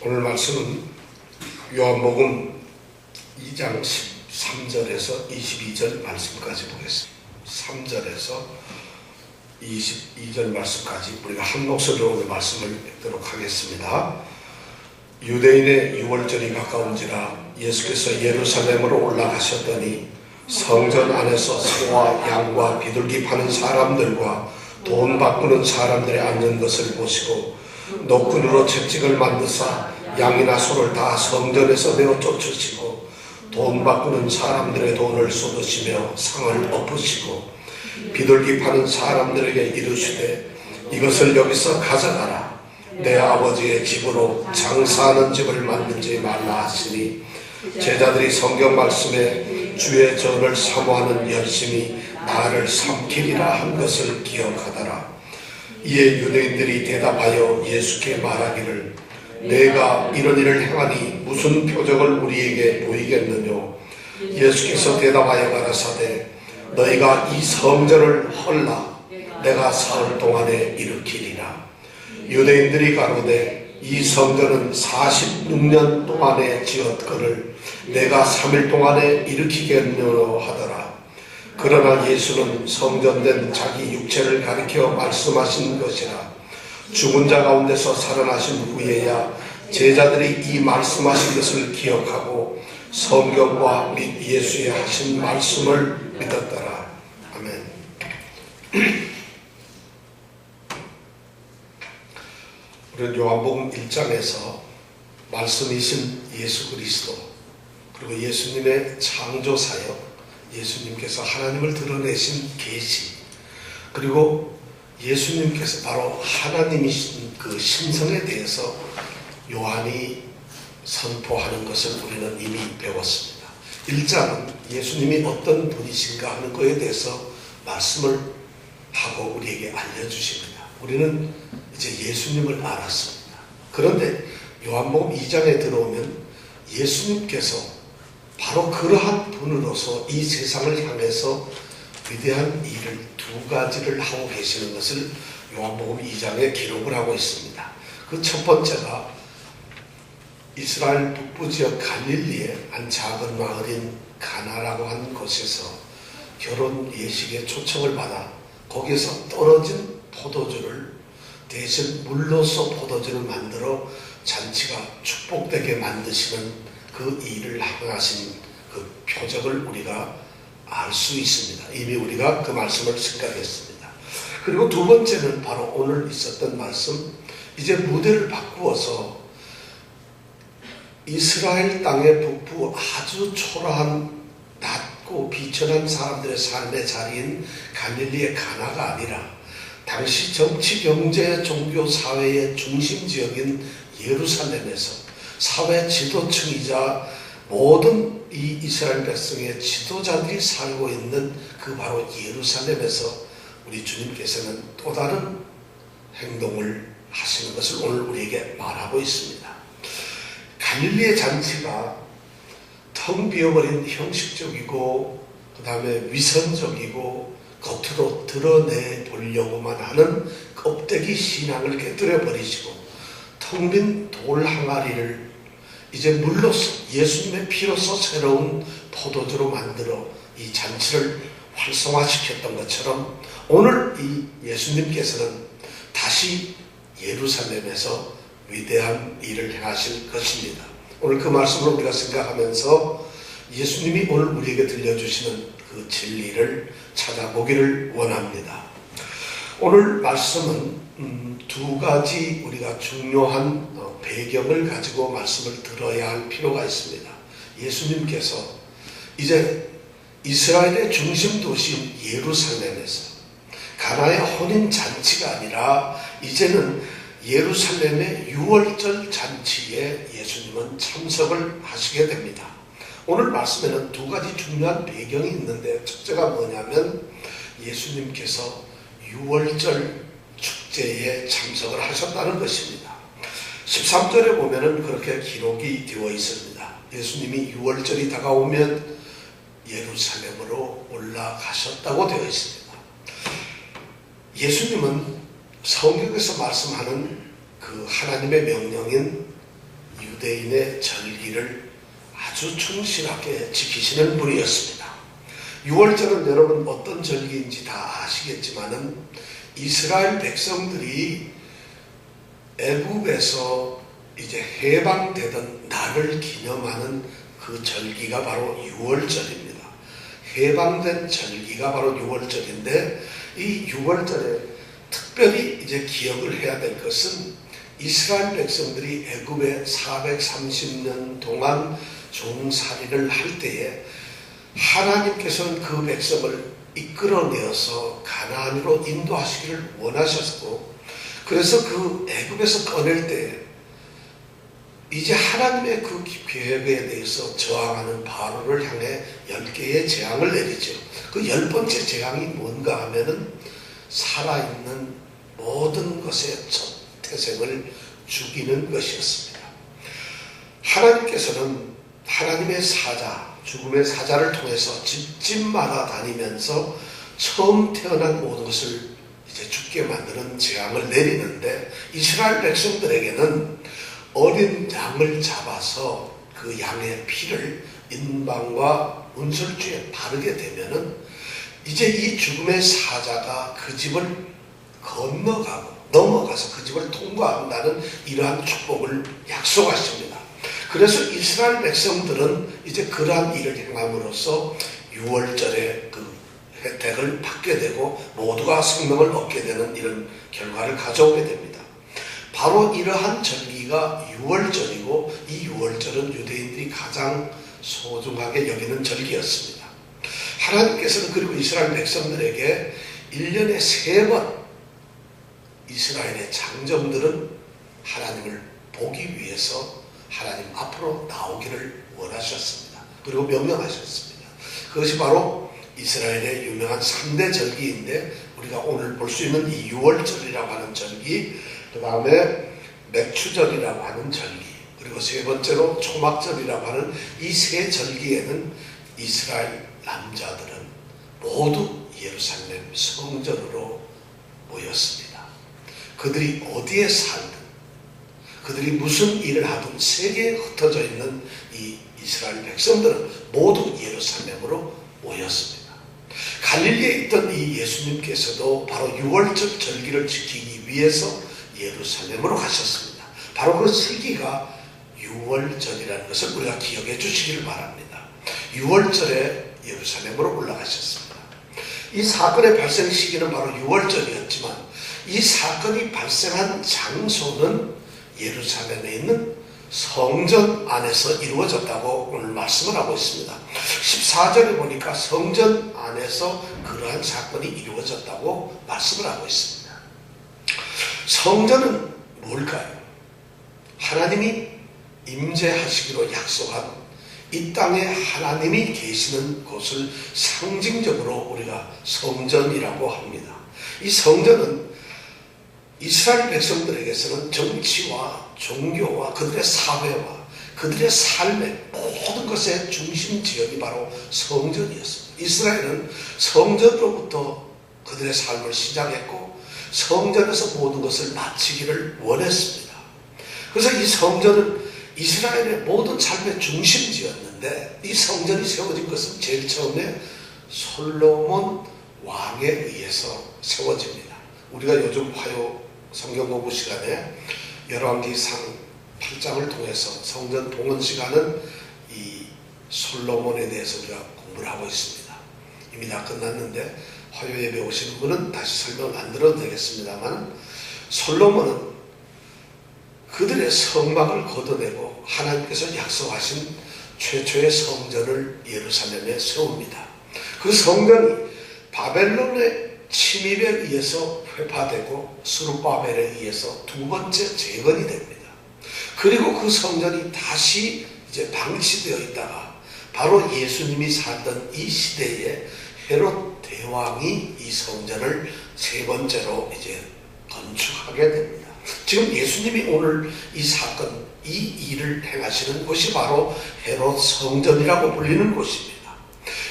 오늘 말씀은 요한복음 2장 13절에서 22절 말씀까지 보겠습니다. 3절에서 22절 말씀까지 우리가 한 목소리로 오늘 말씀을 읽도록 하겠습니다. 유대인의 유월절이 가까운지라 예수께서 예루살렘으로 올라가셨더니 성전 안에서 소와 양과 비둘기 파는 사람들과 돈 바꾸는 사람들이 앉은 것을 보시고 노끈으로 채찍을 만드사 양이나 소를 다 성전에서 내어 쫓으시고 돈 바꾸는 사람들의 돈을 쏟으시며 상을 엎으시고 비둘기 파는 사람들에게 이르시되 이것을 여기서 가져가라. 내 아버지의 집으로 장사하는 집을 만들지 말라 하시니 제자들이 성경 말씀에 주의 전을 사모하는 열심히 나를 삼키리라 한 것을 기억하더라. 이에 유대인들이 대답하여 예수께 말하기를 내가 이런 일을 행하니 무슨 표적을 우리에게 보이겠느냐. 예수께서 대답하여 가라사대 너희가 이 성전을 헐라. 내가 사흘 동안에 일으키리라. 유대인들이 가로되 이 성전은 46년 동안에 지었거늘 내가 3일 동안에 일으키겠느냐 하더라. 그러나 예수는 성전된 자기 육체를 가리켜 말씀하신 것이라. 죽은 자 가운데서 살아나신 후에야 제자들이 이 말씀하신 것을 기억하고 성경과 및 예수의 하신 말씀을 믿었더라. 아멘. 우리는 요한복음 1장에서 말씀이신 예수 그리스도 그리고 예수님의 창조사역, 예수님께서 하나님을 드러내신 계시, 그리고 예수님께서 바로 하나님이신 그 신성에 대해서 요한이 선포하는 것을 우리는 이미 배웠습니다. 1장은 예수님이 어떤 분이신가 하는 것에 대해서 말씀을 하고 우리에게 알려주십니다. 우리는 이제 예수님을 알았습니다. 그런데 요한복음 2장에 들어오면 예수님께서 바로 그러한 분으로서 이 세상을 향해서 위대한 일을 두 가지를 하고 계시는 것을 요한복음 2장에 기록을 하고 있습니다. 그 첫 번째가 이스라엘 북부 지역 갈릴리의 한 작은 마을인 가나라고 하는 곳에서 결혼 예식에 초청을 받아 거기에서 떨어진 포도주를 대신 물로서 포도주를 만들어 잔치가 축복되게 만드시는 그 일을 행하신 그 표적을 우리가 알 수 있습니다. 이미 우리가 그 말씀을 생각했습니다. 그리고 두 번째는 바로 오늘 있었던 말씀, 이제 무대를 바꾸어서 이스라엘 땅의 북부 아주 초라한 낮고 비천한 사람들의 삶의 자리인 갈릴리의 가나가 아니라 당시 정치, 경제, 종교, 사회의 중심 지역인 예루살렘에서 사회 지도층이자 모든 이 이스라엘 백성의 지도자들이 살고 있는 그 바로 예루살렘에서 우리 주님께서는 또 다른 행동을 하시는 것을 오늘 우리에게 말하고 있습니다. 갈릴리의 잔치가 텅 비어버린 형식적이고 그 다음에 위선적이고 겉으로 드러내 보려고만 하는 껍데기 신앙을 깨뜨려 버리시고 텅 빈 돌 항아리를 이제 물로서 예수님의 피로서 새로운 포도주로 만들어 이 잔치를 활성화시켰던 것처럼 오늘 이 예수님께서는 다시 예루살렘에서 위대한 일을 행하실 것입니다. 오늘 그 말씀을 우리가 생각하면서 예수님이 오늘 우리에게 들려주시는 그 진리를 찾아보기를 원합니다. 오늘 말씀은 두 가지 우리가 중요한 배경을 가지고 말씀을 들어야 할 필요가 있습니다. 예수님께서 이제 이스라엘의 중심 도시인 예루살렘에서 가나의 혼인 잔치가 아니라 이제는 예루살렘의 유월절 잔치에 예수님은 참석을 하시게 됩니다. 오늘 말씀에는 두 가지 중요한 배경이 있는데 첫째가 뭐냐면 예수님께서 유월절 축제에 참석을 하셨다는 것입니다. 13절에 보면은 그렇게 기록이 되어 있습니다. 예수님이 유월절이 다가오면 예루살렘으로 올라가셨다고 되어 있습니다. 예수님은 성경에서 말씀하는 그 하나님의 명령인 유대인의 절기를 아주 충실하게 지키시는 분이었습니다. 유월절은 여러분 어떤 절기인지 다 아시겠지만은 이스라엘 백성들이 애굽에서 이제 해방되던 날을 기념하는 그 절기가 바로 유월절입니다. 해방된 절기가 바로 유월절인데, 이 유월절에 특별히 이제 기억을 해야 될 것은 이스라엘 백성들이 애굽에 430년 동안 종살이를 할 때에 하나님께서는 그 백성을 이끌어내어서 가나안으로 인도하시기를 원하셨고, 그래서 그 애굽에서 꺼낼 때 이제 하나님의 그 계획에 대해서 저항하는 바로를 향해 10개의 재앙을 내리죠. 그 10번째 재앙이 뭔가 하면은 살아있는 모든 것의 첫 태생을 죽이는 것이었습니다. 하나님께서는 하나님의 사자, 죽음의 사자를 통해서 집집마다 다니면서 처음 태어난 모든 것을 이제 죽게 만드는 재앙을 내리는데, 이스라엘 백성들에게는 어린 양을 잡아서 그 양의 피를 인방과 운설주에 바르게 되면은 이제 이 죽음의 사자가 그 집을 넘어가서 그 집을 통과한다는 이러한 축복을 약속하십니다. 그래서 이스라엘 백성들은 이제 그러한 일을 행함으로써 유월절의 그 혜택을 받게 되고 모두가 생명을 얻게 되는 이런 결과를 가져오게 됩니다. 바로 이러한 절기가 유월절이고, 이 유월절은 유대인들이 가장 소중하게 여기는 절기였습니다. 하나님께서는 그리고 이스라엘 백성들에게 1년에 3번 이스라엘의 장정들은 하나님을 보기 위해서 하나님 앞으로 나오기를 원하셨습니다. 그리고 명령하셨습니다. 그것이 바로 이스라엘의 유명한 3대 절기인데, 우리가 오늘 볼 수 있는 이 유월절이라고 하는 절기, 그 다음에 맥추절이라고 하는 절기, 그리고 세 번째로 초막절이라고 하는 이 세 절기에는 이스라엘 남자들은 모두 예루살렘 성전으로 모였습니다. 그들이 어디에 살든, 그들이 무슨 일을 하든 세계에 흩어져 있는 이 이스라엘 백성들은 모두 예루살렘으로 모였습니다. 갈릴리에 있던 이 예수님께서도 바로 유월절 절기를 지키기 위해서 예루살렘으로 가셨습니다. 바로 그 시기가 유월절이라는 것을 우리가 기억해 주시기를 바랍니다. 유월절에 예루살렘으로 올라가셨습니다. 이 사건의 발생 시기는 바로 유월절이었지만 이 사건이 발생한 장소는 예루살렘에 있는 성전 안에서 이루어졌다고 오늘 말씀을 하고 있습니다. 14절에 보니까 성전 안에서 그러한 사건이 이루어졌다고 말씀을 하고 있습니다. 성전은 뭘까요? 하나님이 임재하시기로 약속한 이 땅에 하나님이 계시는 곳을 상징적으로 우리가 성전이라고 합니다. 이 성전은 이스라엘 백성들에게서는 정치와 종교와 그들의 사회와 그들의 삶의 모든 것의 중심 지역이 바로 성전이었습니다. 이스라엘은 성전으로부터 그들의 삶을 시작했고 성전에서 모든 것을 마치기를 원했습니다. 그래서 이 성전은 이스라엘의 모든 삶의 중심지였는데, 이 성전이 세워진 것은 제일 처음에 솔로몬 왕에 의해서 세워집니다. 우리가 요즘 화요 성경 공부 시간에 열왕기상 8장을 통해서 성전 봉헌 시간은 이 솔로몬에 대해서 우리가 공부를 하고 있습니다. 이미 다 끝났는데 화요 예배 오시는 분은 다시 설명 안 들어도 되겠습니다만, 솔로몬은 그들의 성막을 걷어내고 하나님께서 약속하신 최초의 성전을 예루살렘에 세웁니다. 그 성전이 바벨론의 침입에 의해서 회파되고 스룹바벨에 의해서 두 번째 재건이 됩니다. 그리고 그 성전이 다시 이제 방치되어 있다가 바로 예수님이 살던 이 시대에 헤롯 대왕이 이 성전을 세 번째로 이제 건축하게 됩니다. 지금 예수님이 오늘 이 사건, 이 일을 행하시는 곳이 바로 헤롯 성전이라고 불리는 곳입니다.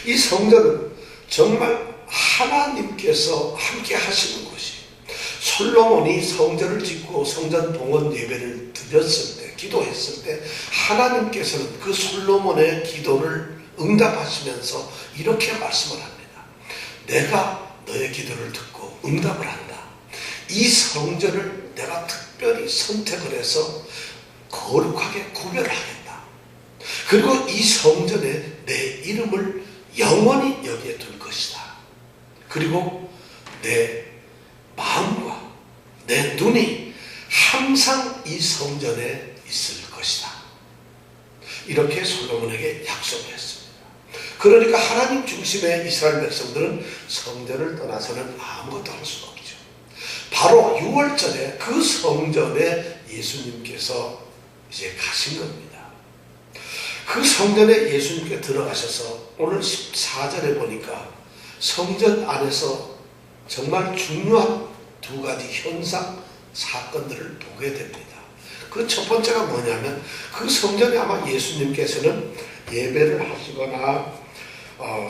이 성전은 정말 하나님께서 함께 하시는 곳이, 솔로몬이 성전을 짓고 성전 봉헌 예배를 드렸을 때 기도했을 때 하나님께서는 그 솔로몬의 기도를 응답하시면서 이렇게 말씀을 합니다. 내가 너의 기도를 듣고 응답을 한다. 이 성전을 내가 특별히 선택을 해서 거룩하게 구별하겠다. 그리고 이 성전에 내 이름을 영원히 여기에 둘 것이다. 그리고 내 마음과 내 눈이 항상 이 성전에 있을 것이다. 이렇게 솔로몬에게 약속을 했습니다. 그러니까 하나님 중심의 이스라엘 백성들은 성전을 떠나서는 아무것도 할 수가 없죠. 바로 6월절에 그 성전에 예수님께서 이제 가신 겁니다. 그 성전에 예수님께 들어가셔서 오늘 14절에 보니까 성전 안에서 정말 중요한 두 가지 현상, 사건들을 보게 됩니다. 그 첫 번째가 뭐냐면 그 성전에 아마 예수님께서는 예배를 하시거나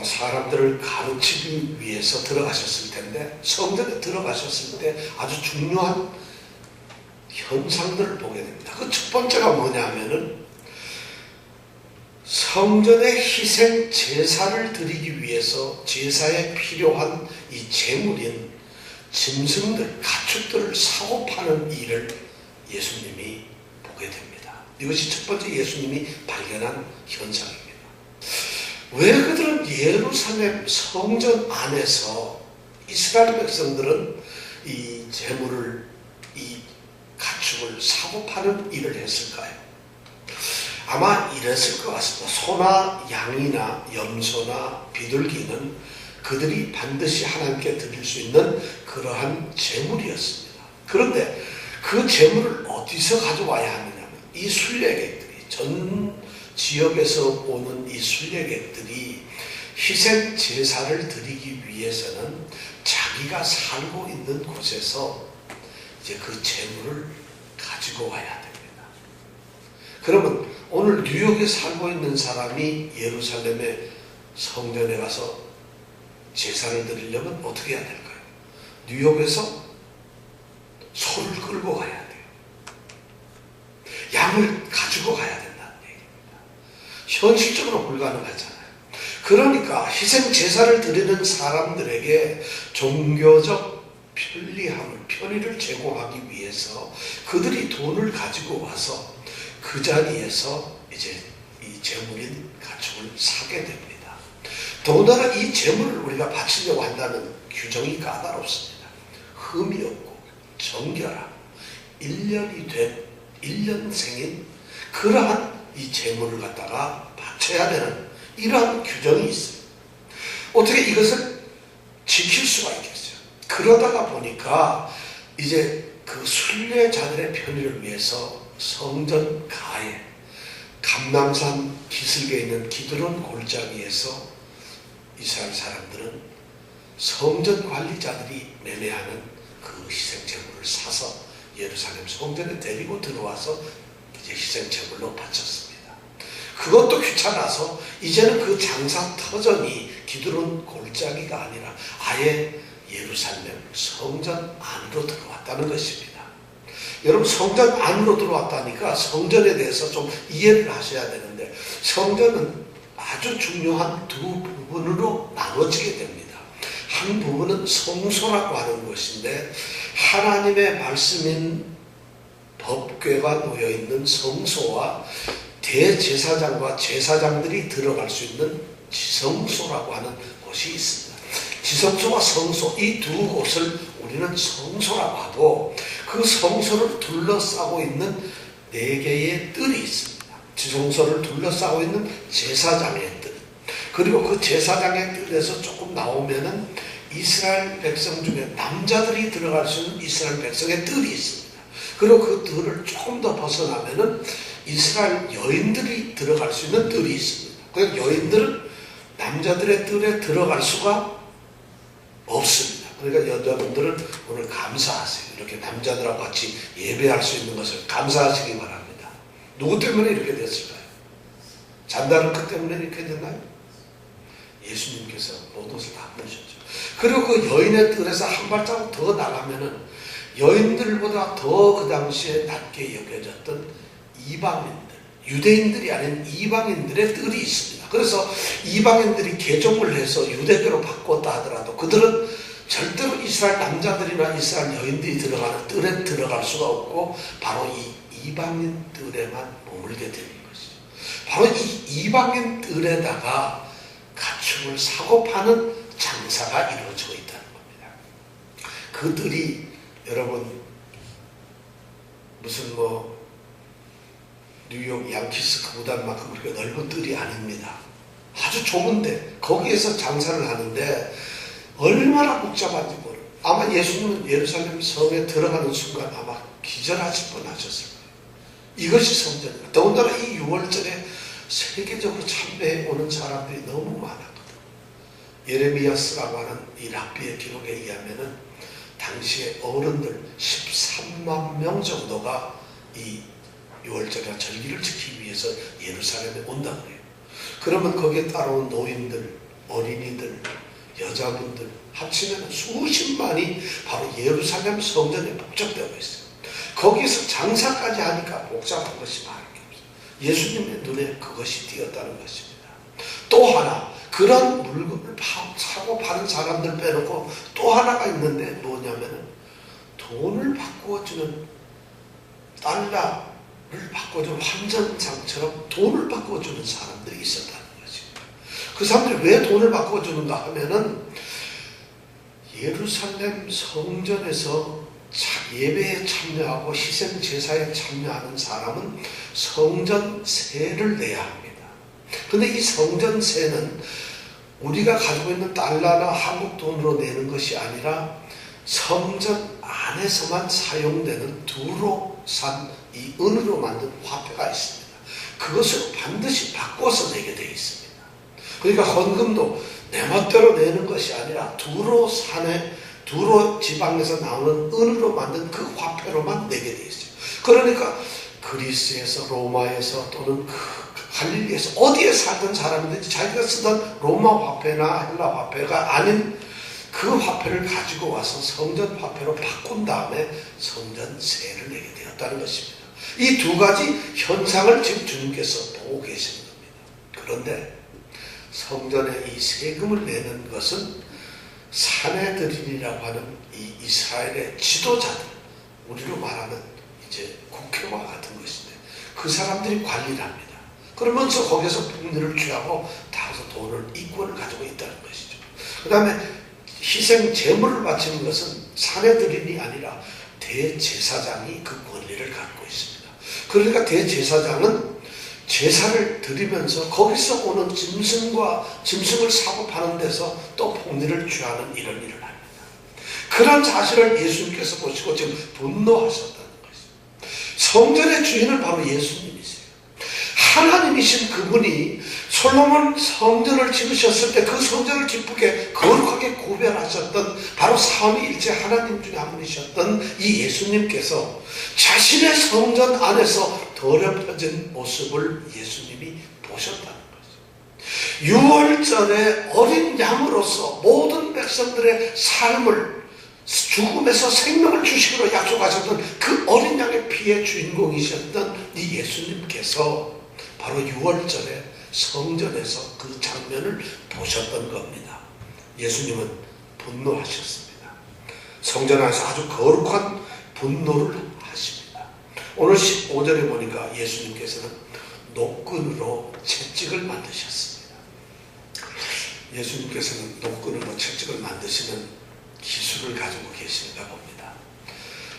사람들을 가르치기 위해서 들어가셨을 텐데 성전에 들어가셨을 때 아주 중요한 현상들을 보게 됩니다. 그 첫 번째가 뭐냐면은 성전의 희생 제사를 드리기 위해서 제사에 필요한 이 제물인 짐승들, 가축들을 사고 파는 일을 예수님이 보게 됩니다. 이것이 첫 번째 예수님이 발견한 현상입니다. 왜 그들은 예루살렘 성전 안에서 이스라엘 백성들은 이 제물을, 이 가축을 사고 파는 일을 했을까요? 아마 이랬을 것 같습니다. 소나 양이나 염소나 비둘기는 그들이 반드시 하나님께 드릴 수 있는 그러한 제물이었습니다. 그런데 그 제물을 어디서 가져와야 하느냐면 이 순례객들이, 전 지역에서 오는 이 순례객들이 희생 제사를 드리기 위해서는 자기가 살고 있는 곳에서 이제 그 제물을 가지고 와야 됩니다. 그러면 오늘 뉴욕에 살고 있는 사람이 예루살렘의 성전에 가서 제사를 드리려면 어떻게 해야 될까요? 뉴욕에서 소를 끌고 가야 돼요. 양을 가지고 가야 된다는 얘기입니다. 현실적으로 불가능하잖아요. 그러니까 희생 제사를 드리는 사람들에게 종교적 편의를 제공하기 위해서 그들이 돈을 가지고 와서 그 자리에서 이제 이 제물인 가축을 사게 됩니다. 더군다나 이 제물을 우리가 바치려고 한다는 규정이 까다롭습니다. 흠이 없고 정결하고 1년이 된 1년생인 그러한 이 제물을 갖다가 바쳐야 되는 이러한 규정이 있어요. 어떻게 이것을 지킬 수가 있겠어요? 그러다가 보니까 이제 그 순례자들의 편의를 위해서 성전 가에 감람산 기슭에 있는 기드론 골짜기에서 이스라엘 사람들은 성전 관리자들이 매매하는 그 희생제물을 사서 예루살렘 성전에 데리고 들어와서 이제 희생제물로 바쳤습니다. 그것도 귀찮아서 이제는 그 장사 터전이 기드론 골짜기가 아니라 아예 예루살렘 성전 안으로 들어왔다는 것입니다. 여러분, 성전 안으로 들어왔다니까 성전에 대해서 좀 이해를 하셔야 되는데 성전은 아주 중요한 두 부분으로 나눠지게 됩니다. 한 부분은 성소라고 하는 것인데 하나님의 말씀인 법궤가 놓여있는 성소와 대제사장과 제사장들이 들어갈 수 있는 지성소라고 하는 곳이 있습니다. 지성소와 성소, 이 두 곳을 우리는 성소라고 하고 그 성소를 둘러싸고 있는 4개의 뜰이 있습니다. 지성소를 둘러싸고 있는 제사장의 뜰, 그리고 그 제사장의 뜰에서 조금 나오면은 이스라엘 백성 중에 남자들이 들어갈 수 있는 이스라엘 백성의 뜰이 있습니다. 그리고 그 뜰을 조금 더 벗어나면은 이스라엘 여인들이 들어갈 수 있는 뜰이 있습니다. 그래서 여인들은 남자들의 뜰에 들어갈 수가 없습니다. 그러니까 여자분들은 오늘 감사하세요. 이렇게 남자들하고 같이 예배할 수 있는 것을 감사하시기 바랍니다. 누구 때문에 이렇게 됐을까요? 잔다르크 때문에 이렇게 됐나요? 예수님께서 모든 것을 다 보셨죠. 그리고 그 여인의 뜰에서 한 발자국 더 나가면은 여인들보다 더 그 당시에 낮게 여겨졌던 이방인들, 유대인들이 아닌 이방인들의 뜰이 있습니다. 그래서 이방인들이 개종을 해서 유대교로 바꿨다 하더라도 그들은 절대로 이스라엘 남자들이나 이스라엘 여인들이 들어가는 뜰에 들어갈 수가 없고 바로 이 이방인 뜰에만 머물게 되는 것이죠. 바로 이 이방인 뜰에다가 가축을 사고 파는 장사가 이루어지고 있다는 겁니다. 그 뜰이 여러분 무슨 뉴욕 양키스 그 구단만큼 그렇게 넓은 뜰이 아닙니다. 아주 좁은데 거기에서 장사를 하는데 얼마나 복잡한지 모르고 아마 예수님은 예루살렘 성에 들어가는 순간 아마 기절하실 뻔하셨을 거예요. 이것이 성전입니다. 더군다나 이 6월절에 세계적으로 참배해 오는 사람들이 너무 많았거든요. 예레미야스라고 하는 이 랍비의 기록에 의하면은 당시에 어른들 13만 명 정도가 이 6월절이나 절기를 지키기 위해서 예루살렘에 온다고 해요. 그러면 거기에 따라온 노인들, 어린이들, 여자분들 합치면 수십만이 바로 예루살렘 성전에 복잡되어 있어요. 거기서 장사까지 하니까 복잡한 것이 많은 게 없어요. 예수님의 눈에 그것이 띄었다는 것입니다. 또 하나 그런 물건을 사고 파는 사람들 빼놓고 또 하나가 있는데 뭐냐면은 돈을 바꾸어주는 달러를 바꿔주는 환전상처럼 돈을 바꿔주는 사람들이 있었다는 것입니다. 그 사람들이 왜 돈을 바꿔주는가 하면은 예루살렘 성전에서 예배에 참여하고 희생 제사에 참여하는 사람은 성전세를 내야 합니다. 그런데 이 성전세는 우리가 가지고 있는 달러나 한국 돈으로 내는 것이 아니라 성전 안에서만 사용되는 두로 산 이 은으로 만든 화폐가 있습니다. 그것을 반드시 바꿔서 내게 되어 있습니다. 그러니까 헌금도 내 멋대로 내는 것이 아니라 두로 지방에서 나오는 은으로 만든 그 화폐로만 내게 되어 있어요. 그러니까 그리스에서 로마에서 또는 갈릴리에서 어디에 살던 사람들이 자기가 쓰던 로마 화폐나 헬라 화폐가 아닌 그 화폐를 가지고 와서 성전 화폐로 바꾼 다음에 성전세를 내게 되었다는 것입니다. 이 두 가지 현상을 지금 주님께서 보고 계시는 겁니다. 그런데 성전에 이 세금을 내는 것은 사내들인이라고 하는 이 이스라엘의 지도자들, 우리로 말하는 이제 국회와 같은 것인데 그 사람들이 관리를 합니다. 그러면서 거기서 풍류를 취하고 다서 돈을 이권을 가지고 있다는 것이죠. 그 다음에 희생 제물을 바치는 것은 사내들인이 아니라 대제사장이 그 권리를 갖고 있습니다. 그러니까 대제사장은 제사를 드리면서 거기서 오는 짐승을 사고 파는 데서 또 폭리를 취하는 이런 일을 합니다. 그런 사실을 예수님께서 보시고 지금 분노하셨다는 것입니다. 성전의 주인은 바로 예수님이세요. 하나님이신 그분이 솔로몬 성전을 지으셨을 때 그 성전을 기쁘게 거룩하게 구별하셨던 바로 삼위일체 하나님 중에 한 분이셨던 이 예수님께서 자신의 성전 안에서 더럽혀진 모습을 예수님이 보셨다는 거죠. 6월절에 어린 양으로서 모든 백성들의 삶을 죽음에서 생명을 주시기로 약속하셨던 그 어린 양의 피의 주인공이셨던 이 예수님께서 바로 6월절에 성전에서 그 장면을 보셨던 겁니다. 예수님은 분노하셨습니다. 성전 안에서 아주 거룩한 분노를 하십니다. 오늘 15절에 보니까 예수님께서는 노끈으로 채찍을 만드셨습니다. 예수님께서는 노끈으로 채찍을 만드시는 기술을 가지고 계신가 봅니다.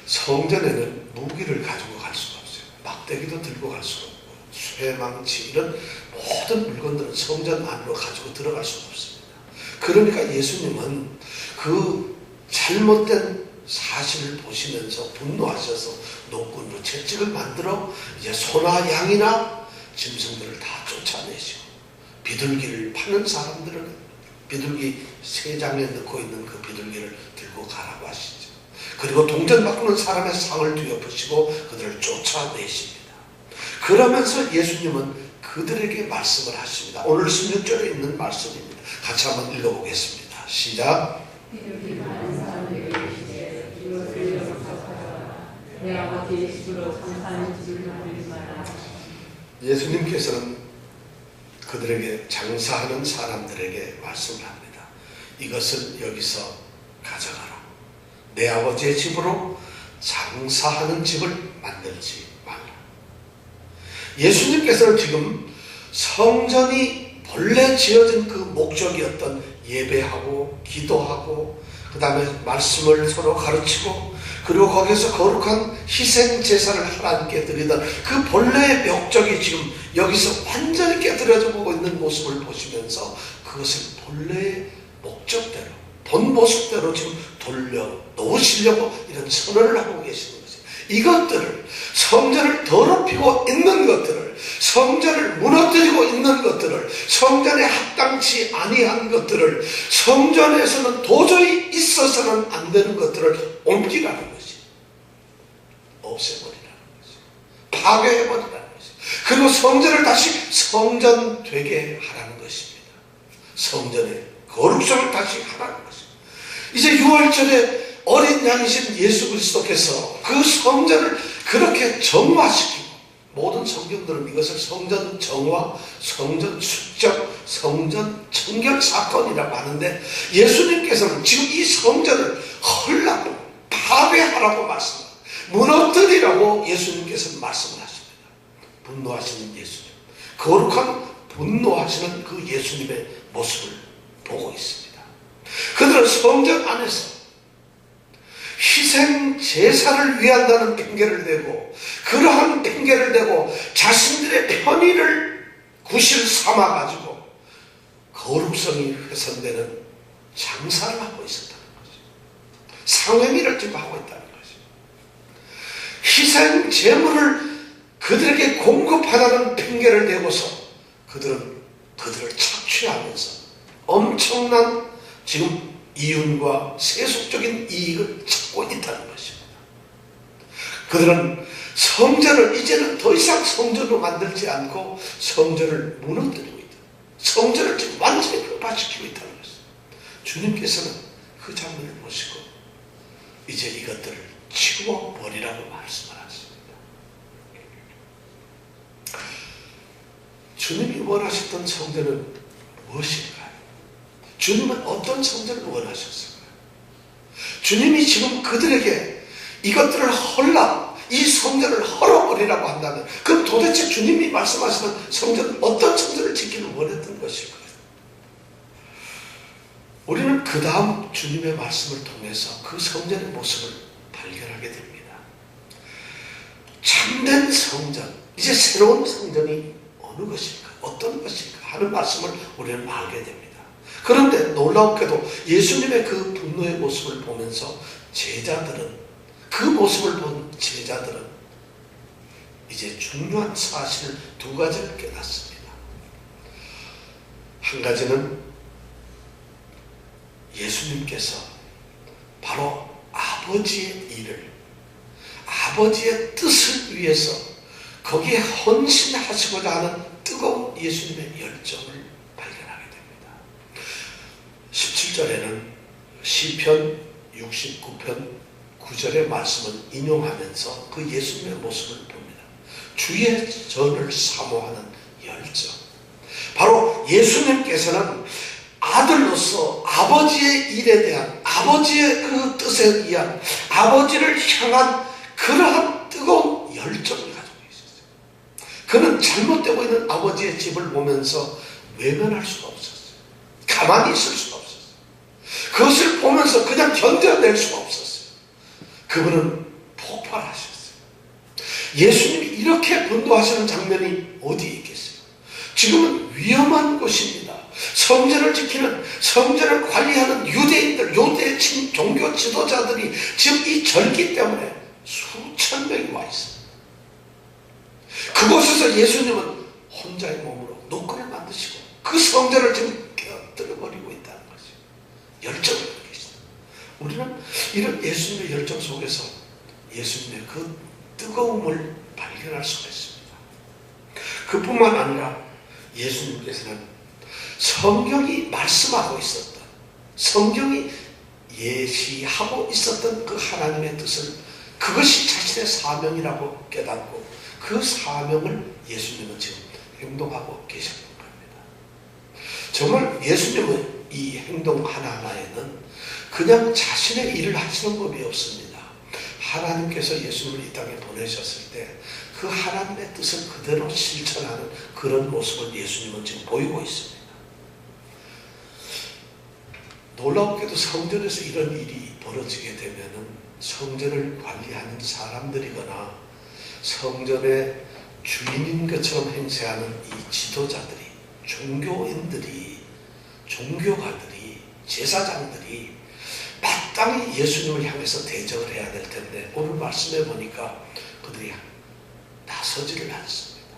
성전에는 무기를 가지고 갈 수가 없어요. 막대기도 들고 갈 수가 없고 쇠망치 이런 모든 물건들은 성전 안으로 가지고 들어갈 수가 없습니다. 그러니까 예수님은 그 잘못된 사실을 보시면서 분노하셔서 노끈으로 채찍을 만들어 이제 소나 양이나 짐승들을 다 쫓아내시고 비둘기를 파는 사람들은 비둘기 세 장에 넣고 있는 그 비둘기를 들고 가라고 하시죠. 그리고 동전 바꾸는 사람의 상을 뒤엎으시고 그들을 쫓아내십니다. 그러면서 예수님은 그들에게 말씀을 하십니다. 오늘 16절에 있는 말씀입니다. 같이 한번 읽어보겠습니다. 시작. 내 아버지의 집으로 장사하는 집을 만들지 마라. 예수님께서는 그들에게 장사하는 사람들에게 말씀을 합니다. 이것을 여기서 가져가라. 내 아버지의 집으로 장사하는 집을 만들지 말라. 예수님께서는 지금 성전이 본래 지어진 그 목적이었던 예배하고 기도하고 그 다음에 말씀을 서로 가르치고 그리고 거기서 거룩한 희생 제사를 하나님께 드리던 그 본래의 목적이 지금 여기서 완전히 깨뜨려져 보고 있는 모습을 보시면서 그것을 본래의 목적대로 본 모습대로 지금 돌려 놓으시려고 이런 선언을 하고 계시는 거죠. 이것들을 성전을 더럽히고 있는 것들을 성전을 무너뜨리고 있는 것들을 성전에 합당치 아니한 것들을 성전에서는 도저히 있어서는 안 되는 것들을 옮기라는 것이 없애버리라는 것이 파괴해버리라는 것이 그리고 성전을 다시 성전 되게 하라는 것입니다. 성전의 거룩성을 다시 하라는 것입니다. 이제 6월절에 어린 양이신 예수 그리스도께서 그 성전을 그렇게 정화시키고 모든 성경들은 이것을 성전 정화, 성전 축적, 성전 청결 사건이라고 하는데 예수님께서는 지금 이 성전을 헐라고 파괴하라고 말씀합니다. 무너뜨리라고 예수님께서 말씀을 하십니다. 분노하시는 예수님, 거룩한 분노하시는 그 예수님의 모습을 보고 있습니다. 그들은 성전 안에서 희생 제사를 위한다는 핑계를 대고 그러한 핑계를 대고 자신들의 편의를 구실 삼아가지고 거룩성이 훼손되는 장사를 하고 있었다는 거죠. 상행위를 지금 하고 있다는 거죠. 희생 제물을 그들에게 공급하다는 핑계를 대고서 그들은 그들을 착취하면서 엄청난 지금 이윤과 세속적인 이익을 찾고 있다는 것입니다. 그들은 성전을 이제는 더 이상 성전으로 만들지 않고 성전을 무너뜨리고 있다. 성전을 지금 완전히 흑파시키고 있다는 것입니다. 주님께서는 그 장면을 보시고 이제 이것들을 치워버리라고 말씀을 하십니다. 주님이 원하셨던 성전은 무엇일까요? 주님은 어떤 성전을 원하셨을까요? 주님이 지금 그들에게 이것들을 헐라, 이 성전을 헐어버리라고 한다면 그럼 도대체 주님이 말씀하시는 성전은 어떤 성전을 짓기를 원했던 것일까요? 우리는 그 다음 주님의 말씀을 통해서 그 성전의 모습을 발견하게 됩니다. 참된 성전, 이제 새로운 성전이 어느 것일까? 어떤 것일까? 하는 말씀을 우리는 알게 됩니다. 그런데 놀랍게도 예수님의 그 분노의 모습을 보면서 제자들은 그 모습을 본 제자들은 이제 중요한 사실을 두 가지를 깨닫습니다. 한 가지는 예수님께서 바로 아버지의 일을 아버지의 뜻을 위해서 거기에 헌신하시고자 하는 뜨거운 예수님의 열정을 발견하게 됩니다. 17절에는 시편 69편 9절의 말씀을 인용하면서 그 예수님의 모습을 봅니다. 주의 전을 사모하는 열정. 바로 예수님께서는 아들로서 아버지의 일에 대한 아버지의 그 뜻에 의한 아버지를 향한 그러한 뜨거운 열정을 가지고 있었어요. 그는 잘못되고 있는 아버지의 집을 보면서 외면할 수가 없었어요. 가만히 있을 수가 없었어요. 그것을 보면서 그냥 견뎌낼 수가 없었어요. 그분은 폭발하셨어요. 예수님이 이렇게 분노하시는 장면이 어디에 있겠어요? 지금은 위험한 곳입니다. 성전을 지키는, 성전을 관리하는 유대인들, 유대 종교 지도자들이 지금 이 절기 때문에 수천 명이 와 있습니다. 그곳에서 예수님은 혼자의 몸으로 노끈을 만드시고 그 성전을 지금 깨뜨려버리고 있다는 거죠. 열정을 가지고 계십니다. 우리는 이런 예수님의 열정 속에서 예수님의 그 뜨거움을 발견할 수가 있습니다. 그뿐만 아니라 예수님께서는 성경이 말씀하고 있었던, 성경이 예시하고 있었던 그 하나님의 뜻을 그것이 자신의 사명이라고 깨닫고 그 사명을 예수님은 지금 행동하고 계셨던 겁니다. 정말 예수님은 이 행동 하나하나에는 그냥 자신의 일을 하시는 법이 없습니다. 하나님께서 예수님을 이 땅에 보내셨을 때 그 하나님의 뜻을 그대로 실천하는 그런 모습을 예수님은 지금 보이고 있습니다. 놀랍게도 성전에서 이런 일이 벌어지게 되면은 성전을 관리하는 사람들이거나 성전의 주인인 것처럼 행세하는 이 지도자들이, 종교인들이, 종교가들이, 제사장들이 마땅히 예수님을 향해서 대적을 해야 될 텐데 오늘 말씀해 보니까 그들이 나서지를 않습니다.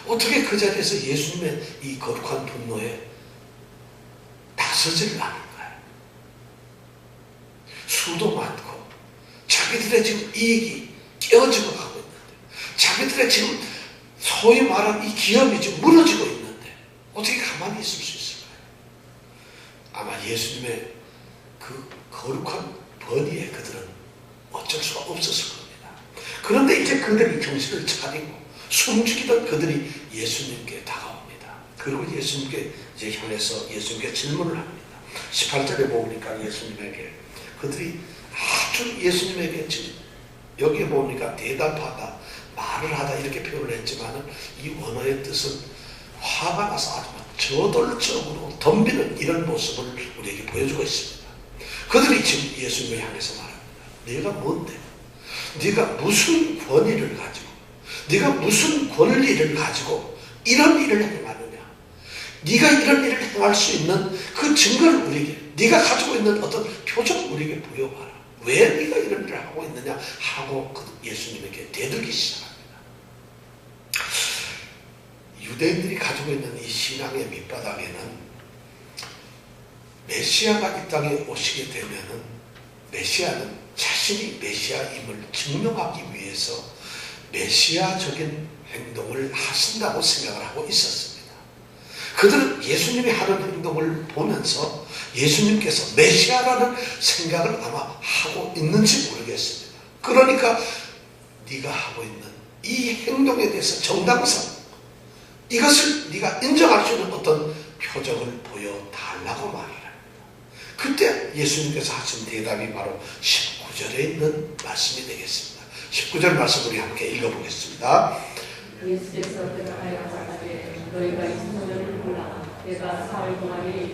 어떻게 그 자리에서 예수님의 이 거룩한 분노에 나서지를 않을까요? 수도 많고 자기들의 지금 이익이 깨어지고 가고 있는데, 자기들의 지금 소위 말하는 이 기업이 지금 무너지고 있는데 어떻게 가만히 있을 수 있을까요? 아마 예수님의 그 거룩한 번위에 그들은 어쩔 수가 없었을 겁니다. 그런데 이제 그들이 정신을 차리고 숨죽이던 그들이 예수님께 다가옵니다. 그리고 예수님께 이제 향해서 예수님께 질문을 합니다. 18절에 보니까 예수님에게 그들이 아주 예수님에게 지금 여기에 보니까 대답하다, 말을 하다 이렇게 표현을 했지만은 이 원어의 뜻은 화가 나서 아주 저돌적으로 덤비는 이런 모습을 우리에게 보여주고 있습니다. 그들이 지금 예수님을 향해서 말합니다. 네가 뭔데? 네가 무슨 권위를 가지고, 네가 무슨 권리를 가지고 이런 일을 행하느냐? 네가 이런 일을 행할 수 있는 그 증거를 우리에게, 네가 가지고 있는 어떤 표정을 우리에게 보여봐라. 왜 네가 이런 일을 하고 있느냐? 하고 예수님에게 대들기 시작합니다. 유대인들이 가지고 있는 이 신앙의 밑바닥에는 메시아가 이 땅에 오시게 되면은 메시아는 자신이 메시아임을 증명하기 위해서 메시아적인 행동을 하신다고 생각을 하고 있었습니다. 그들은 예수님이 하는 행동을 보면서 예수님께서 메시아라는 생각을 아마 하고 있는지 모르겠습니다. 그러니까 네가 하고 있는 이 행동에 대해서 정당성, 이것을 네가 인정할 수 있는 어떤 표정을 보여달라고 말을 합니다. 그때 예수님께서 하신 대답이 바로 19절에 있는 말씀이 되겠습니다. 19절 말씀 우리 함께 읽어보겠습니다. 예수께서 대답하여 가라사대 너희가 이 성전을 보라. 내가 사흘 동안에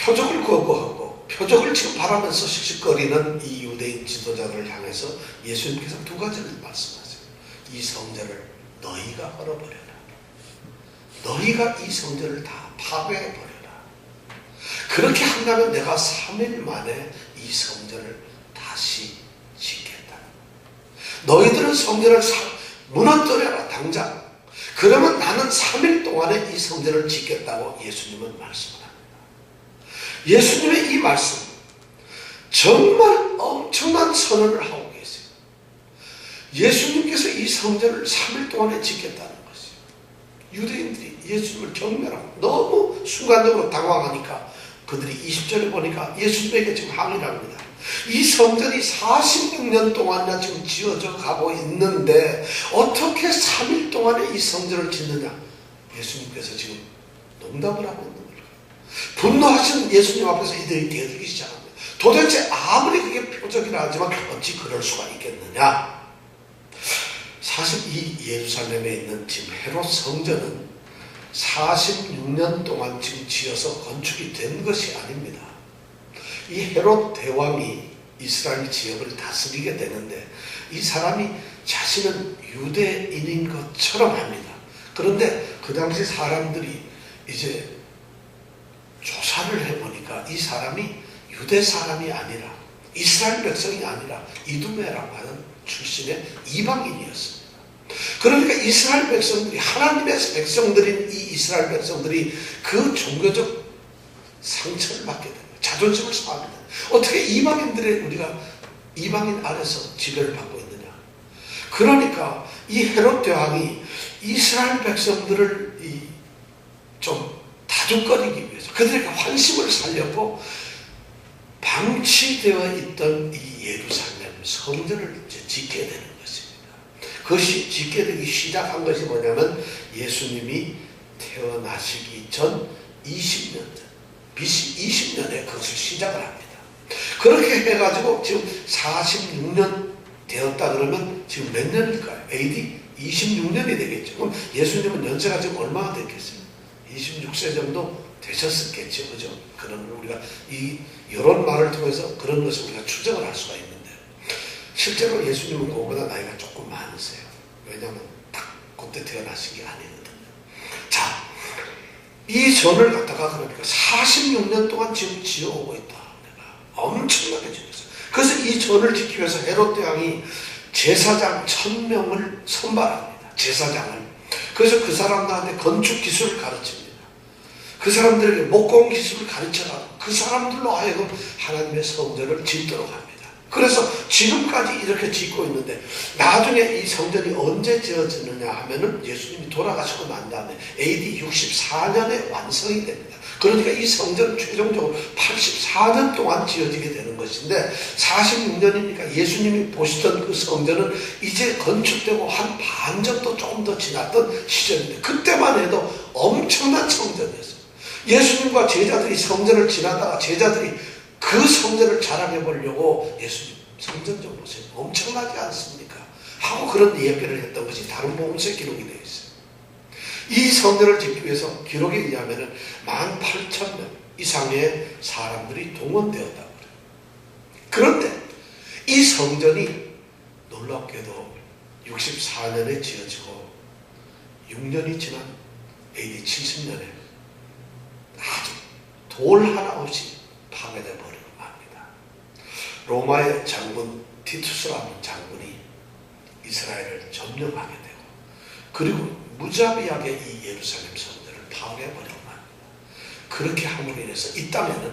표적을 거부하고 표적을 지금 바라면서 씩씩거리는 이 유대인 지도자들을 향해서 예수님께서 두 가지를 말씀하세요. 이 성전을 너희가 헐어버려라. 너희가 이 성전을 다 파괴해버려라. 그렇게 한다면 내가 3일 만에 이 성전을 다시 짓겠다. 너희들은 성전을 무너뜨려라 당장. 그러면 나는 3일 동안에 이 성전을 짓겠다고 예수님은 말씀을 합니다. 예수님의 이 말씀 정말 엄청난 선언을 하고 계세요. 예수님께서 이 성전을 3일 동안에 짓겠다는 것이요. 유대인들이 예수님을 경멸하고 너무 순간적으로 당황하니까 그들이 20절에 보니까 예수님에게 지금 항의를 합니다. 이 성전이 46년 동안이나 지금 지어져 가고 있는데 어떻게 3일 동안에 이 성전을 짓느냐? 예수님께서 지금 농담을 하고 있는 거예요. 분노하시는 예수님 앞에서 이들이 대들기 시작합니다. 도대체 아무리 그게 표적이라 하지만 어찌 그럴 수가 있겠느냐? 사실 이 예루살렘에 있는 지금 헤롯 성전은 46년 동안 지금 지어서 건축이 된 것이 아닙니다. 이 헤롯 대왕이 이스라엘 지역을 다스리게 되는데 이 사람이 자신은 유대인인 것처럼 합니다. 그런데 그 당시 사람들이 이제 조사를 해보니까 이 사람이 유대 사람이 아니라 이스라엘 백성이 아니라 이두메라고 하는 출신의 이방인이었습니다. 그러니까 이스라엘 백성들이, 하나님의 백성들인 이 이스라엘 백성들이 그 종교적 상처를 받게 됩니다. 자존심을 상합니다. 어떻게 이방인들의 우리가 이방인 아래서 지배를 받고 있느냐. 그러니까 이 헤롯 대왕이 이스라엘 백성들을 좀 다독거리기 위해서 그들에게 환심을 살렸고 방치되어 있던 이 예루살렘 성전을 짓게 되는 것입니다. 그것이 짓게 되기 시작한 것이 뭐냐면 예수님이 태어나시기 전 20년 전, BC 20년에 그것을 시작을 합니다. 그렇게 해가지고 지금 46년 되었다 그러면 지금 몇 년일까요? AD 26년이 되겠죠. 그럼 예수님은 연세가 지금 얼마나 됐겠어요? 26세 정도 되셨었겠죠. 그죠? 그런 우리가 이런 말을 통해서 그런 것을 우리가 추정을 할 수가 있는데, 실제로 예수님은 그거보다 나이가 조금 많으세요. 왜냐하면 딱 그때 태어나신 게 아니거든요. 자, 이 전을 갖다가 그러니까 46년 동안 지금 지어오고 있다. 내가 엄청나게 지었어요. 그래서 이 전을 지키기 위해서 헤롯 왕이 제사장 1000명을 선발합니다. 제사장을. 그래서 그 사람들한테 건축 기술을 가르칩니다. 그 사람들에게 목공 기술을 가르쳐라. 그 사람들로 하여금 하나님의 성전을 짓도록 합니다. 그래서 지금까지 이렇게 짓고 있는데, 나중에 이 성전이 언제 지어지느냐 하면은 예수님이 돌아가시고 난 다음에 AD 64년에 완성이 됩니다. 그러니까 이 성전은 최종적으로 84년 동안 지어지게 되는 것인데, 46년이니까 예수님이 보시던 그 성전은 이제 건축되고 한 반 정도 조금 더 지났던 시절인데, 그때만 해도 엄청난 성전이었어요. 예수님과 제자들이 성전을 지나다가 제자들이 그 성전을 자랑해 보려고 예수님 성전 좀 보세요. 엄청나지 않습니까? 하고 그런 이야기를 했던 것이 다른 복음서에 기록이 되어 있어요. 이 성전을 짓기 위해서 기록에 의하면 18,000명 이상의 사람들이 동원되었다고 그래요. 그런데 이 성전이 놀랍게도 64년에 지어지고 6년이 지난 AD 70년에 아주 돌 하나 없이 파괴되어 버리고 맙니다. 로마의 장군 티투스라는 장군이 이스라엘을 점령하게 되고, 그리고 무자비하게 이 예루살렘 성전을 파괴해버리고 맙니다. 그렇게 함으로 인해서 이 땅에는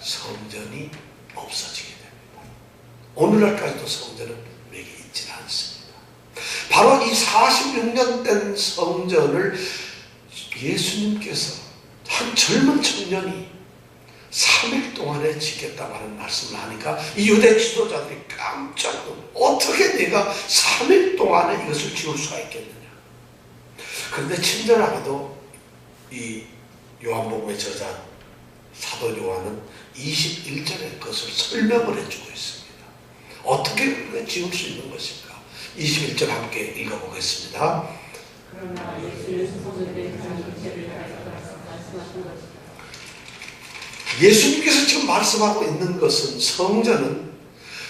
성전이 없어지게 됩니다. 오늘날까지도 성전은 우리에게 있지는 않습니다. 바로 이 46년 된 성전을 예수님께서 한 젊은 청년이 3일 동안에 짓겠다고 하는 말씀을 하니까 이 유대 지도자들이 깜짝 놀라요. 어떻게 내가 3일 동안에 이것을 지을 수가 있겠느냐. 그런데 친절하게도 이 요한복음의 저자 사도 요한은 21절에 그것을 설명을 해주고 있습니다. 어떻게 우리가 지을 수 있는 것일까? 21절 함께 읽어보겠습니다. 그러나 예수는 성전에 자기 육체를 다해서 말씀하신 것이다. 예수님께서 지금 말씀하고 있는 것은 성전은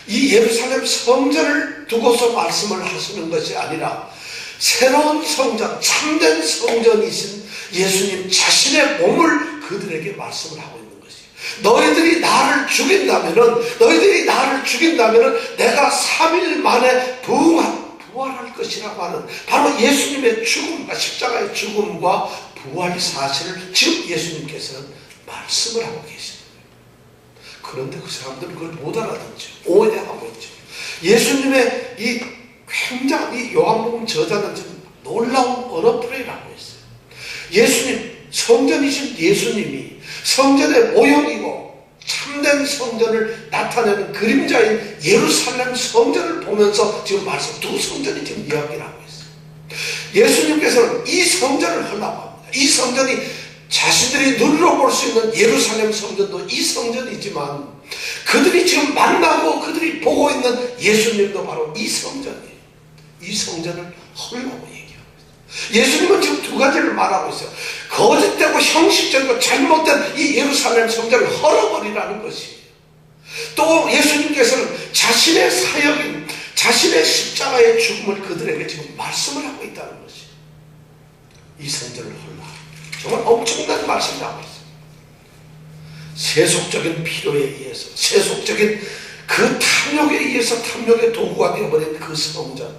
이 예루살렘 성전을 두고서 말씀을 하시는 것이 아니라 새로운 성전, 참된 성전이신 예수님 자신의 몸을 그들에게 말씀을 하고 있는 것이에요. 너희들이 나를 죽인다면은 내가 3일 만에 부활할 것이라고 하는 바로 예수님의 죽음과 십자가의 죽음과 부활 사실을 지금 예수님께서는 말씀을 하고 계십니다. 그런데 그 사람들은 그걸 못 알아듣죠. 오해하고 있죠. 예수님의 이 굉장히 요한복음 저자는 지금 놀라운 언어플레이를 하고 있어요. 예수님, 성전이신 예수님이 성전의 모형이고 참된 성전을 나타내는 그림자인 예루살렘 성전을 보면서 지금 두 성전이 지금 이야기를 하고 있어요. 예수님께서는 이 성전을 하려고 합니다. 이 성전이 자신들이 눈으로 볼 수 있는 예루살렘 성전도 이 성전이지만, 그들이 지금 만나고 그들이 보고 있는 예수님도 바로 이 성전이에요. 이 성전을 헐라고 얘기하고 있어요. 예수님은 지금 두 가지를 말하고 있어요. 거짓되고 형식적이고 잘못된 이 예루살렘 성전을 헐어버리라는 것이에요. 또 예수님께서는 자신의 사역인 자신의 십자가의 죽음을 그들에게 지금 말씀을 하고 있다는 것이에요. 이 성전을 헐라. 정말 엄청난 말씀을 하고 있어요. 세속적인 필요에 의해서, 세속적인 그 탐욕에 의해서 탐욕의 도구가 되어버린 그 성전,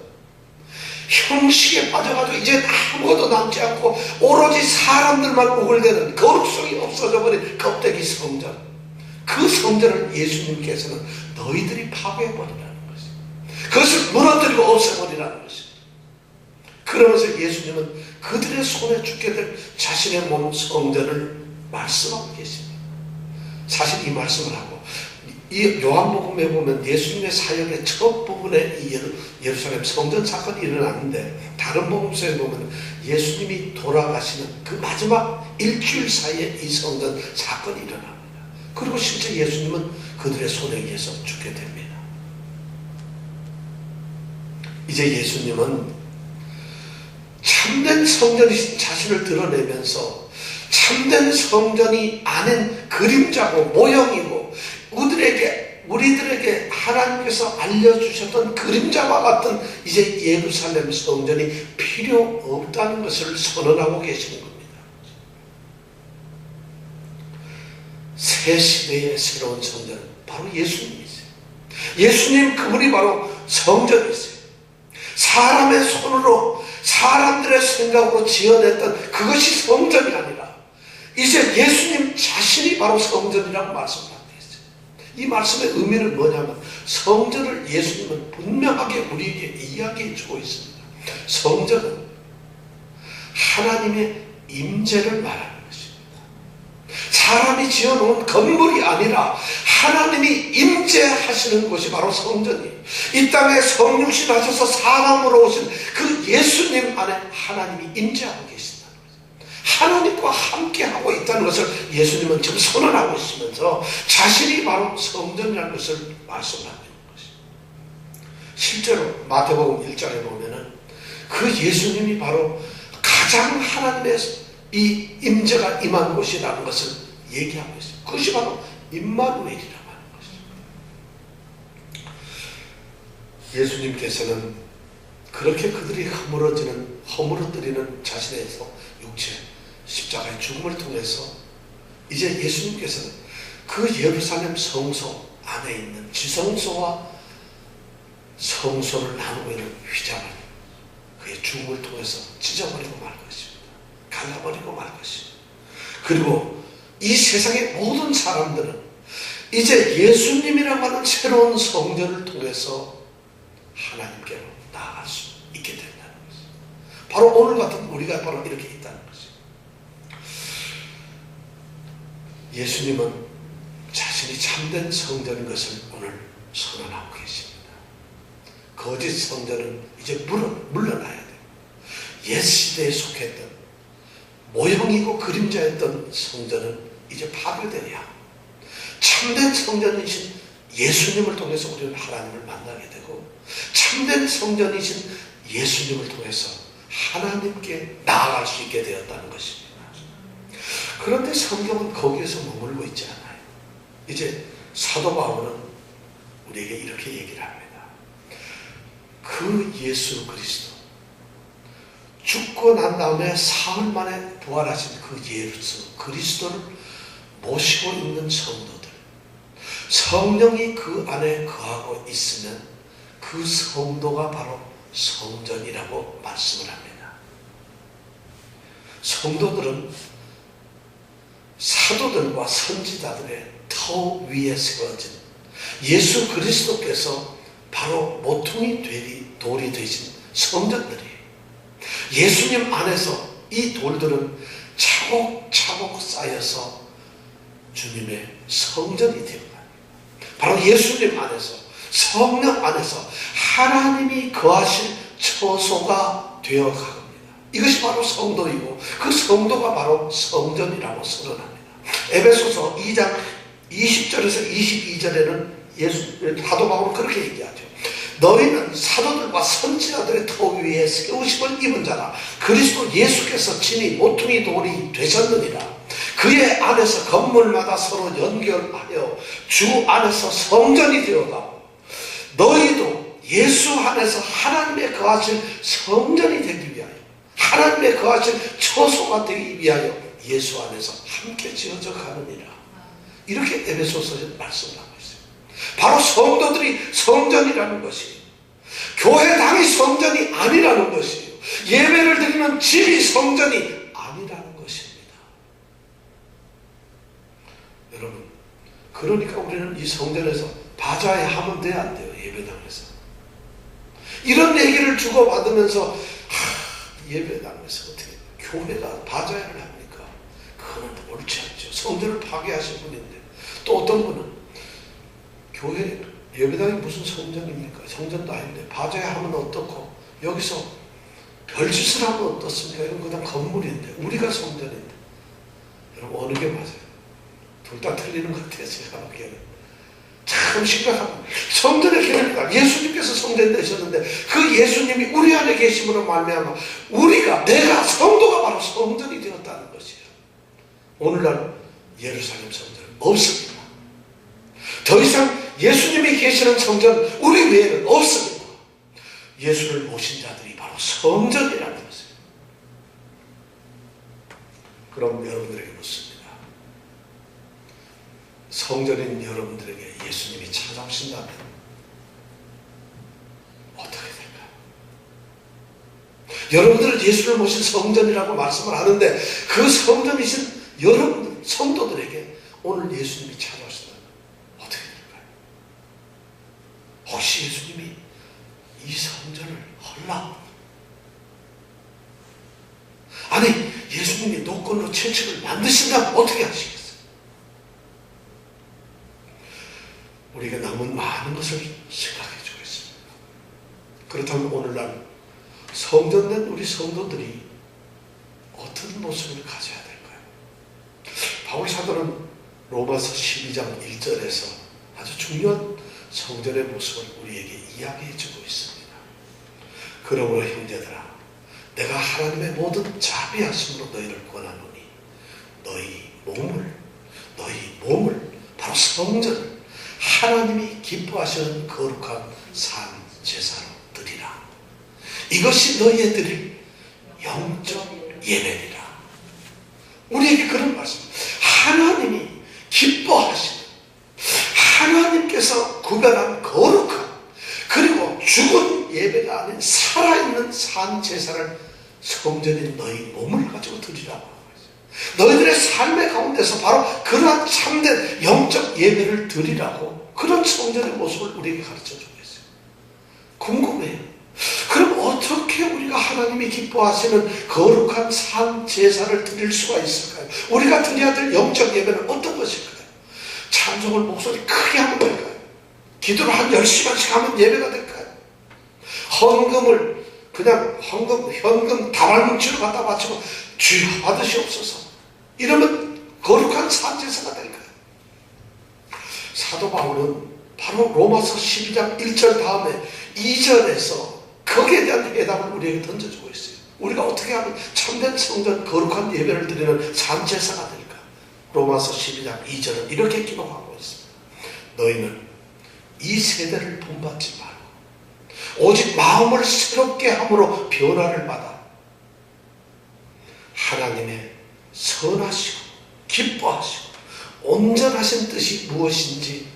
형식에 빠져가지고 이제 아무것도 남지 않고 오로지 사람들만 우글대는 거룩성이 없어져 버린 껍데기 성전, 그 성전을 예수님께서는 너희들이 파괴해버리라는 것이에요. 그것을 무너뜨리고 없애버리라는 것이에요. 그러면서 예수님은 그들의 손에 죽게 될 자신의 몸 성전을 말씀하고 계십니다. 사실 이 말씀을 하고 이 요한복음에 보면 예수님의 사역의 첫 부분에 이 예루살렘 성전 사건이 일어났는데, 다른 복음서에 보면 예수님이 돌아가시는 그 마지막 일주일 사이에 이 성전 사건이 일어납니다. 그리고 실제 예수님은 그들의 손에 의해서 죽게 됩니다. 이제 예수님은 참된 성전이신 자신을 드러내면서 참된 성전이 아닌 그림자고 모형이고 우리들에게 하나님께서 알려주셨던 그림자와 같은 이제 예루살렘 성전이 필요 없다는 것을 선언하고 계시는 겁니다. 새 시대의 새로운 성전은 바로 예수님이세요. 예수님 그분이 바로 성전이세요. 사람의 손으로 사람들의 생각으로 지어냈던 그것이 성전이 아니라 이제 예수님 자신이 바로 성전이라고 말씀합니다. 이 말씀의 의미는 뭐냐면 성전을 예수님은 분명하게 우리에게 이야기해 주고 있습니다. 성전은 하나님의 임재를 말하는 것입니다. 사람이 지어놓은 건물이 아니라 하나님이 임재하시는 곳이 바로 성전이에요. 이 땅에 성육신 하셔서 사람으로 오신 그 예수님 안에 하나님이 임재하고 계신다는 거죠. 하나님과 함께하고 있다는 것을 예수님은 지금 선언하고 있으면서 자신이 바로 성전이라는 것을 말씀하고 있는 것입니다. 실제로 마태복음 1장에 보면은 그 예수님이 바로 가장 하나님의 이 임재가 임한 곳이라는 것을 얘기하고 있어요. 그것이 바로 임마누엘이라고 하는 것이죠. 예수님께서는 그렇게 그들이 허물어뜨리는 자신의 육체 십자가의 죽음을 통해서 이제 예수님께서는 그 예루살렘 성소 안에 있는 지성소와 성소를 나누고 있는 휘장을 그의 죽음을 통해서 찢어버리고 말 것입니다. 갈라버리고 말 것입니다. 그리고 이 세상의 모든 사람들은 이제 예수님이라고 하는 새로운 성전을 통해서 하나님께로 나아갈 수 있게 된다는 것입니다. 바로 오늘 같은 우리가 바로 이렇게 있다는 것입니다. 예수님은 자신이 참된 성전인 것을 오늘 선언하고 계십니다. 거짓 성전은 이제 물러나야 돼요. 옛 시대에 속했던 모형이고 그림자였던 성전은 이제 파괴되어야 참된 성전이신 예수님을 통해서 우리는 하나님을 만나게 되고 참된 성전이신 예수님을 통해서 하나님께 나아갈 수 있게 되었다는 것입니다. 그런데 성경은 거기에서 머물고 있지 않아요. 이제 사도 바울은 우리에게 이렇게 얘기를 합니다. 그 예수 그리스도 죽고 난 다음에 사흘 만에 부활하신 그 예수 그리스도를 모시고 있는 성도들, 성령이 그 안에 거하고 있으면 그 성도가 바로 성전이라고 말씀을 합니다. 성도들은 사도들과 선지자들의 터 위에 세워진 예수 그리스도께서 바로 모퉁이 돌이 되신 성전들이에요. 예수님 안에서 이 돌들은 차곡차곡 쌓여서 주님의 성전이 되어갑니다. 바로 예수님 안에서 성령 안에서 하나님이 거하실 처소가 되어갑니다. 이것이 바로 성도이고 그 성도가 바로 성전이라고 선언합니다. 에베소서 2장 20절에서 22절에는 사도 바울은 그렇게 얘기하죠. 너희는 사도들과 선지자들의 터 위에 세우심을 입은 자라. 그리스도 예수께서 친히 모퉁이 돌이 되셨느니라. 그의 안에서 건물마다 서로 연결하여 주 안에서 성전이 되어가고 너희도 예수 안에서 하나님의 거하실 성전이 되기 위하여 하나님의 거하실 처소가 되기 위하여 예수 안에서 함께 지어져 가느니라. 이렇게 에베소서에 말씀을 하고 있어요. 바로 성도들이 성전이라는 것이 교회당이 성전이 아니라는 것이에요. 예배를 드리는 집이 성전이 아니라는 것입니다. 여러분, 그러니까 우리는 이 성전에서 바자회 하면 돼야 안 돼요. 예배당에서 이런 얘기를 주고받으면서 예배당에서 어떻게 교회가 바자회를 합니까? 그건 옳지 않죠. 성전을 파괴하신 분인데 또 어떤 분은 교회 예배당이 무슨 성전입니까? 성전도 아닌데 바자회 하면 어떻고 여기서 별짓을 하면 어떻습니까? 이건 그냥 건물인데 우리가 성전인데 여러분 어느 게 맞아요? 둘 다 틀리는 것 같아요. 제가 보기에는 참 심각합니다. 성전의 개념이다. 예수님께서 성전 되셨는데 그 예수님이 우리 안에 계심으로 말미암아 내가 성도가 바로 성전이 되었다는 것이에요. 오늘날 예루살렘 성전은 없습니다. 더 이상 예수님이 계시는 성전 우리 외에는 없습니다. 예수를 모신 자들이 바로 성전이라는 것이에요. 그럼 여러분들에게 묻습니다. 성전인 여러분들에게 예수님이 찾아오신다면 어떻게 될까요? 여러분들은 예수를 모신 성전이라고 말씀을 하는데 그 성전이신 여러분들 성도들에게 오늘 예수님이 찾아오신다면 어떻게 될까요? 혹시 예수님이 이 성전을 헐라? 아니 예수님이 노건으로 채찍을 만드신다면 어떻게 하시겠어요? 우리가 남은 많은 것을 생각해 주겠습니다. 그렇다면 오늘날 성전된 우리 성도들이 어떤 모습을 가져야 될까요? 바울 사도는 로마서 12장 1절에서 아주 중요한 성전의 모습을 우리에게 이야기해 주고 있습니다. 그러므로 형제들아 내가 하나님의 모든 자비하심으로 너희를 권하노니 너희 몸을 바로 성전을 하나님이 기뻐하시는 거룩한 산 제사로 드리라. 이것이 너희의 드릴 영적 예배니라. 우리에게 그런 말씀. 하나님이 기뻐하시는 하나님께서 구별한 거룩한 그리고 죽은 예배가 아닌 살아있는 산 제사를 성전인 너희 몸을 가지고 드리라고. 너희들의 삶의 가운데서 바로 그러한 참된 영적 예배를 드리라고 그런 성전의 모습을 우리에게 가르쳐주고 있어요. 궁금해요. 그럼 어떻게 우리가 하나님이 기뻐하시는 거룩한 산 제사를 드릴 수가 있을까요? 우리가 드려야 될 영적 예배는 어떤 것일까요? 찬송을 목소리 크게 하면 될까요? 기도를 한 10시간씩 하면 예배가 될까요? 헌금을 그냥 현금 다발뭉치로 갖다 바치고 주여 받으시옵소서 이러면 거룩한 산제사가 될까요? 사도 바울은 바로 로마서 12장 1절 다음에 2절에서 거기에 대한 해답을 우리에게 던져주고 있어요. 우리가 어떻게 하면 참된 성전 거룩한 예배를 드리는 산제사가 될까? 로마서 12장 2절은 이렇게 기록하고 있습니다. 너희는 이 세대를 본받지 말고 오직 마음을 새롭게 함으로 변화를 받아 하나님의 선하시고 기뻐하시고 온전하신 뜻이 무엇인지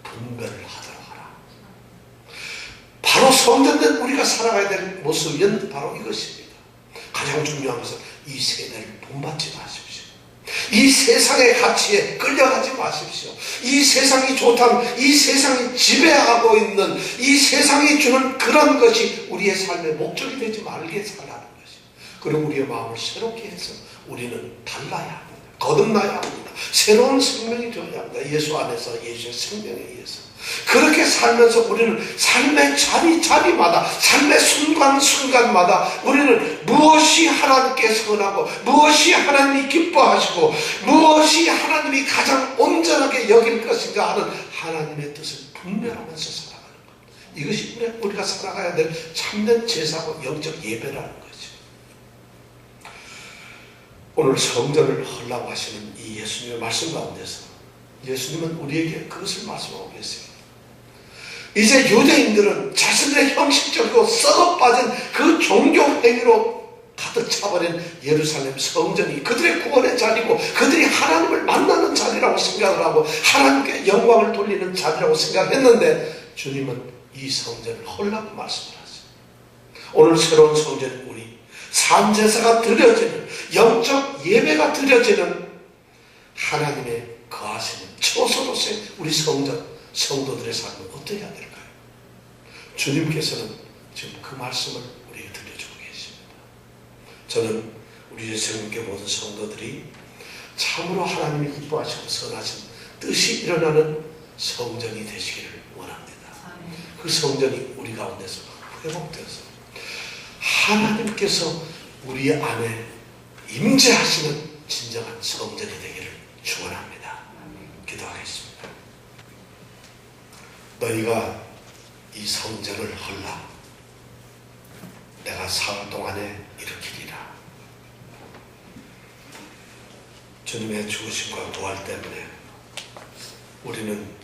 분별을 하도록 하라. 바로 성전된 우리가 살아가야 될 모습은 바로 이것입니다. 가장 중요한 것은 이 세대를 본받지 마십시오. 이 세상의 가치에 끌려가지 마십시오. 이 세상이 좋다면 이 세상이 지배하고 있는 이 세상이 주는 그런 것이 우리의 삶의 목적이 되지 말게 살라는 것이죠. 그리고 우리의 마음을 새롭게 해서 우리는 달라야 합니다. 거듭나야 합니다. 새로운 생명이 되어야 합니다. 예수 안에서 예수의 생명에 의해서. 그렇게 살면서 우리는 삶의 자리마다 삶의 순간순간마다 우리는 무엇이 하나님께 선하고 무엇이 하나님이 기뻐하시고 무엇이 하나님이 가장 온전하게 여길 것인가 하는 하나님의 뜻을 분별하면서 살아가는 것. 이것이 우리가 살아가야 될 참된 제사고 영적 예배라는 거죠. 오늘 성전을 헐라고 하시는 이 예수님의 말씀 가운데서 예수님은 우리에게 그것을 말씀하고 계세요. 이제 유대인들은 자신들의 형식적이고 썩어빠진 그 종교 행위로 가득 차버린 예루살렘 성전이 그들의 구원의 자리고 그들이 하나님을 만나는 자리라고 생각을 하고 하나님께 영광을 돌리는 자리라고 생각했는데 주님은 이 성전을 헐라고 말씀을 하세요. 오늘 새로운 성전은 우리 산제사가 드려지는 영적 예배가 드려지는 하나님의 거하시는 처소로서의 우리 성도들의 삶을 어떻게 해야 될까요? 주님께서는 지금 그 말씀을 우리에게 들려주고 계십니다. 저는 우리 예수님께 모든 성도들이 참으로 하나님이 기뻐하시고 선하신 뜻이 일어나는 성전이 되시기를 원합니다. 아멘. 그 성전이 우리 가운데서 회복되어서 하나님께서 우리 안에 임재하시는 진정한 성전이 되기를 축원합니다. 기도하겠습니다. 너희가 이 성전을 헐라 내가 사흘 동안에 일으키리라. 주님의 죽으심과 부활 때문에 우리는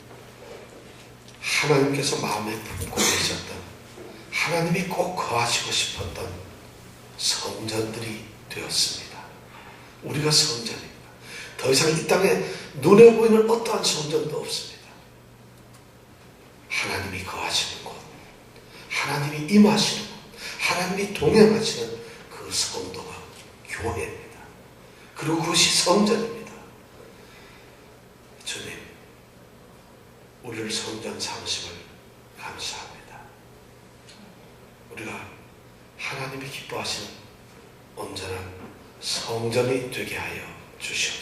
하나님께서 마음에 품고 계셨던, 하나님이 꼭 거하시고 싶었던 성전들이 되었습니다. 우리가 성전입니다. 더 이상 이 땅에 눈에 보이는 어떠한 성전도 없습니다. 하나님이 거하시는 곳, 하나님이 임하시는 곳, 하나님이 동행하시는 그 성도가 교회입니다. 그리고 그것이 성전입니다. 주님, 우리를 성전 삼으심을 감사합니다. 우리가 하나님이 기뻐하시는 온전한 성전이 되게 하여 주시옵소서.